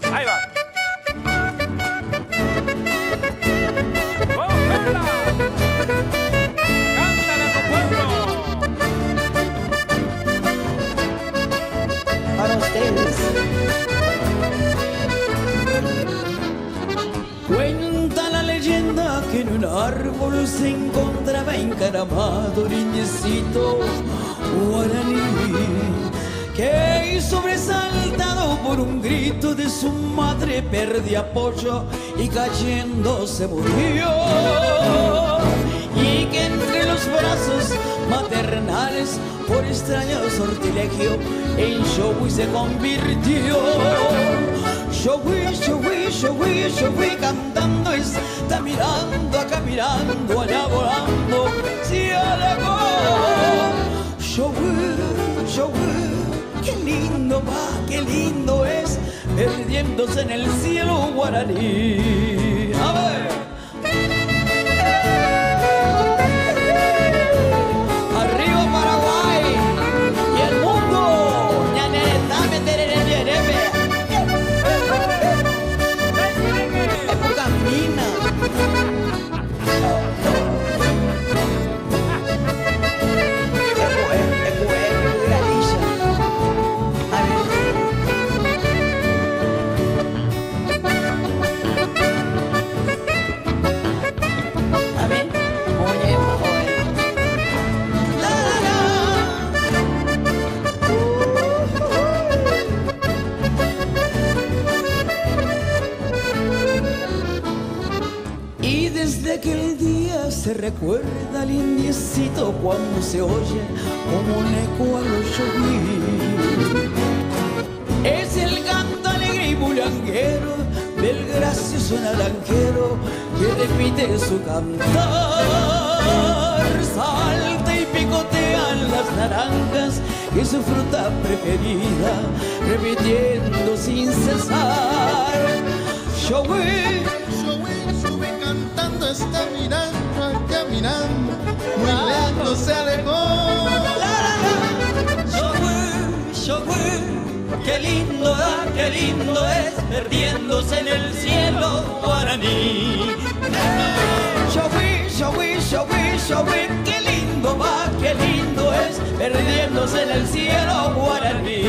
Ahí va. ¡Cógela! ¡Cántala, tu pueblo! Para ustedes. Cuenta la leyenda que en un árbol se encontraba encaramado un indiecito guaraní, que sobresaltado por un grito de su madre perdió apoyo y cayendo se murió, y que entre los brazos maternales por extraño sortilegio en Shogui se convirtió. Shogui, Shogui, Shogui, Shogui cantando está mirando acá, mirando allá, volando se alejó. Shogui, Shogui, qué lindo va, qué lindo es, perdiéndose en el cielo guaraní. A ver. Arriba Paraguay y el mundo. Época mina. Desde aquel día se recuerda al indiecito cuando se oye como un eco a los Shogui. Es el canto alegre y bulanguero del gracioso naranjero que repite su cantar. Salta y picotean las naranjas, que es su fruta preferida, repitiendo sin cesar. Shogui, está mirando, allá mirando, muy lejos se alejó. Shogui, Shogui, qué lindo es, perdiéndose en el cielo guaraní. Shogui, Shogui, Shogui, Shogui, qué lindo va, qué lindo es, perdiéndose en el cielo guaraní.